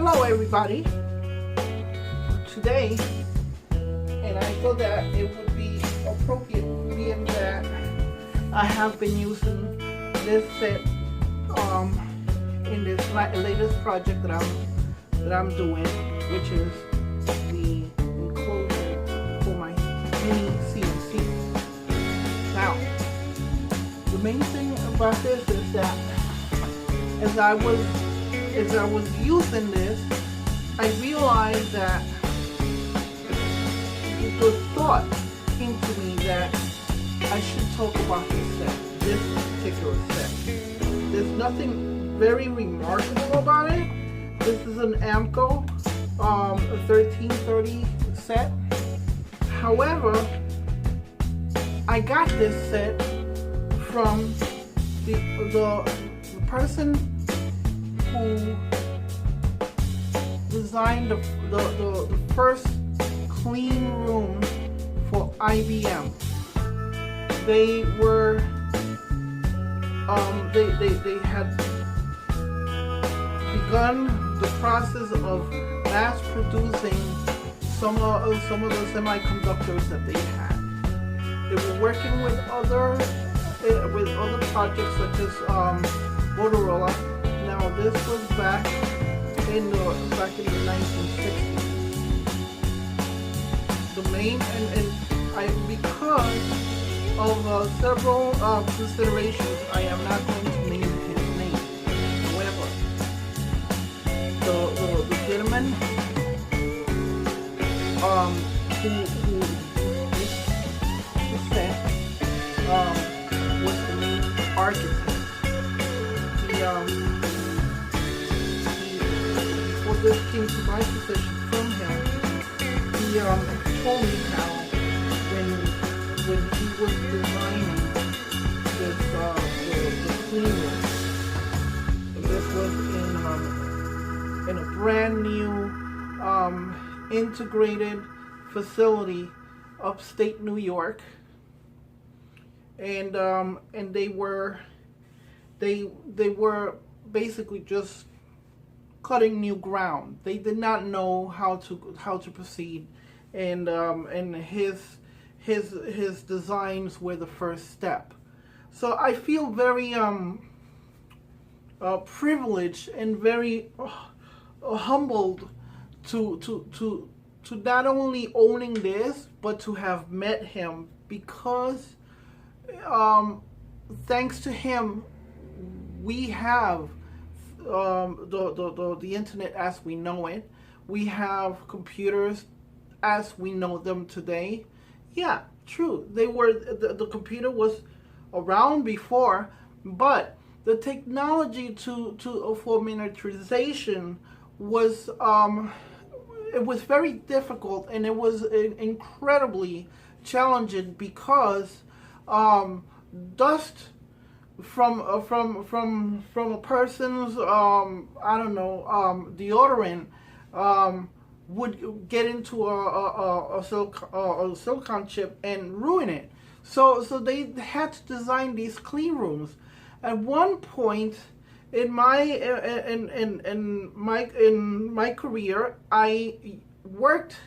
Hello everybody. Today, and I thought that it would be appropriate being that I have been using this set in this latest project that I'm doing, which is the enclosure for my mini CNC. Now, the main thing about this is that as I was using this, I realized that the thought came to me that I should talk about this particular set. There's nothing very remarkable about it. This is an AMCO, a 1330 set. However, I got this set from the person who designed the first clean room for IBM. They were they had begun the process of mass producing some of the semiconductors that they had. They were working with other projects such as Motorola. Now this was back in the 1960s. The main because of several considerations, I am not going to name his name. However, the gentleman who said was the main architect. Before this came to my possession from him, he told me how when he was designing this the clean room, this was in a brand new integrated facility upstate New York, and they were basically just cutting new ground. They did not know how to proceed, and his designs were the first step. So I feel very privileged and very humbled to not only owning this, but to have met him, because thanks to him we have the internet as we know it. We have computers as we know them today. Yeah, true. The computer was around before, but the technology for miniaturization was it was very difficult, and it was incredibly challenging because dust from a person's deodorant would get into a silicon chip and ruin it. So they had to design these clean rooms. At one point in my career, I worked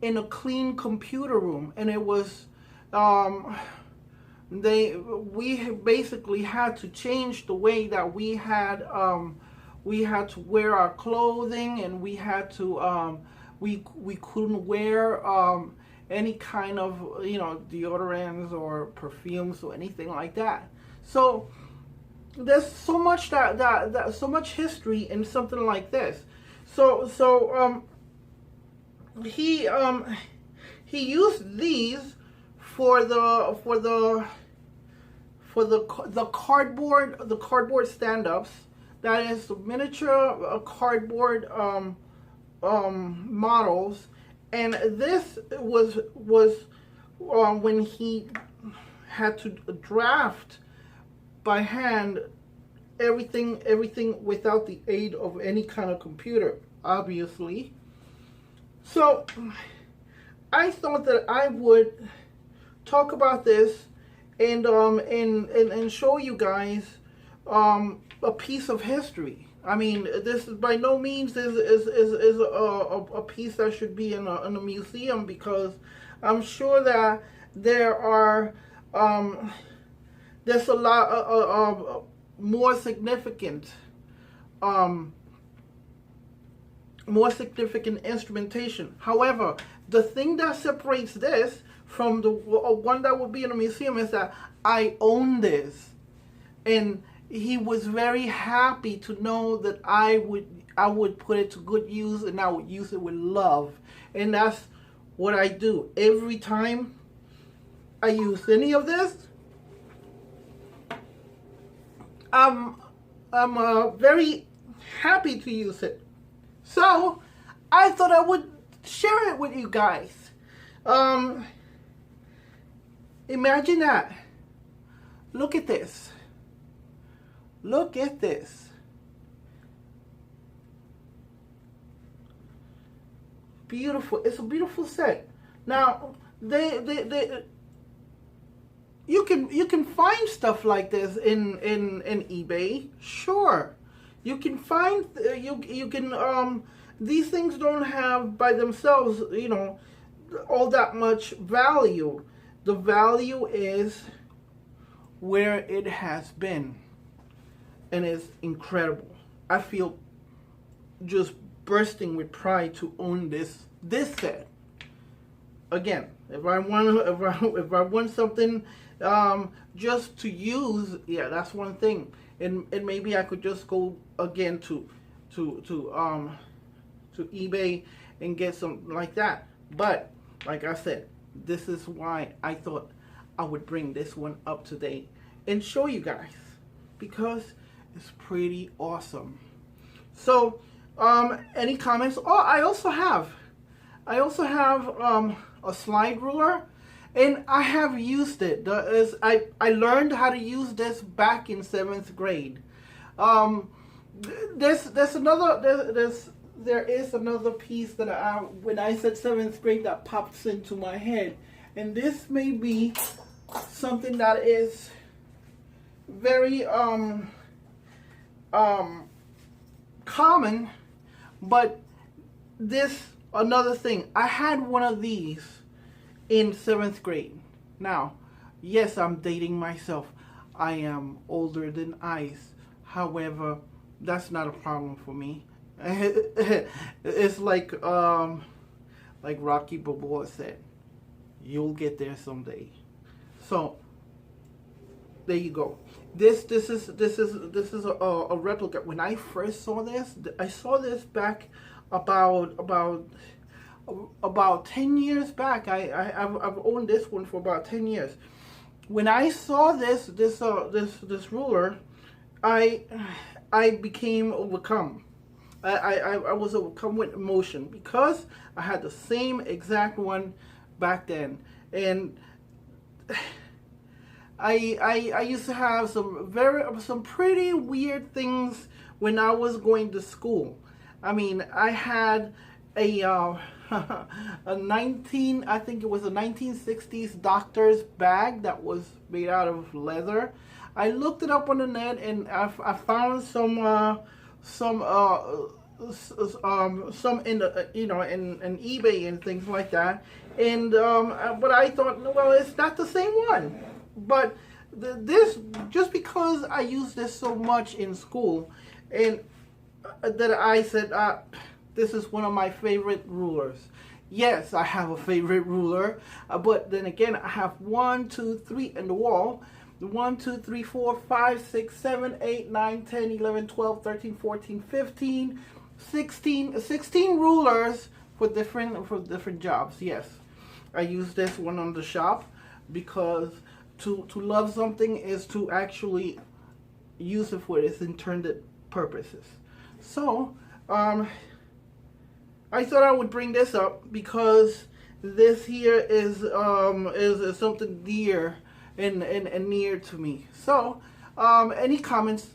in a clean computer room, and it was we basically had to change the way that we had to wear our clothing, and we had to we couldn't wear any kind of deodorants or perfumes or anything like that. So there's so much so much history in something like this. So he used these for the cardboard stand-ups. That is the miniature cardboard models, and this was when he had to draft by hand everything without the aid of any kind of computer, obviously. So I thought that I would talk about this and show you guys a piece of history. I mean, this is by no means is a piece that should be in a museum, because I'm sure that there are there's a lot of more significant instrumentation. However, the thing that separates this from the one that would be in a museum is that I own this, and he was very happy to know that I would put it to good use, and I would use it with love. And that's what I do. Every time I use any of this, I'm very happy to use it. So I thought I would share it with you guys. Imagine that. Look at this. Look at this. Beautiful. It's a beautiful set. Now, you can find stuff like this in eBay. Sure. You can find you can these things don't have by themselves, you know, all that much value. The value is where it has been. And it's incredible. I feel just bursting with pride to own this set. Again, if I want something just to use, yeah, that's one thing. And maybe I could just go again to eBay and get something like that. But like I said, this is why I thought I would bring this one up today and show you guys, because it's pretty awesome. So, any comments? Oh, I also have a slide ruler, and I have used it. I learned how to use this back in 7th grade. There is another piece that when I said 7th grade, that pops into my head, and this may be something that is very common, but another thing. I had one of these in 7th grade. Now, yes, I'm dating myself. I am older than ice. However, that's not a problem for me. It's like Rocky Balboa said, you'll get there someday. So there you go. This is a replica. When I first saw this, I saw this back about 10 years back. I've owned this one for about 10 years. When I saw this ruler, I became overcome. I was overcome with emotion, because I had the same exact one back then, and I used to have some pretty weird things when I was going to school. I mean, I had I think it was a 1960s doctor's bag that was made out of leather. I looked it up on the net, and I found some in the in eBay and things like that. And but I thought, well, it's not the same one. But this, just because I use this so much in school, and that I said, this is one of my favorite rulers. Yes, I have a favorite ruler, but then again, I have 1, 2, 3 in the wall. 1, 2, 3, 4, 5, 6, 7, 8, 9, 10, 11, 12, 13, 14, 15, 16 rulers for different jobs. Yes, I use this one on the shop, because to love something is to actually use it for its intended purposes. So, I thought I would bring this up because this here is something dear and near to me. So, any comments,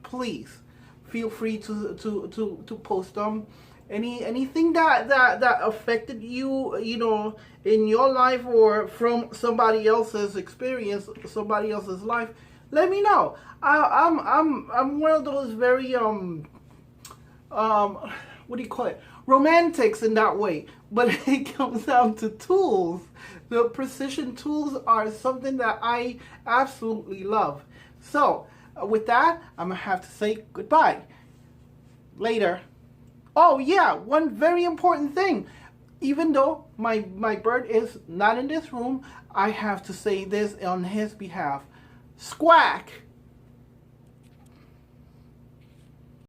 please feel free to post them. Anything that affected you, in your life, or from somebody else's experience, somebody else's life, let me know. I'm one of those very what do you call it? Romantics in that way. But it comes down to tools. The precision tools are something that I absolutely love. So with that, I'm gonna have to say goodbye. Later. Oh yeah, one very important thing. Even though my bird is not in this room, I have to say this on his behalf. Squawk!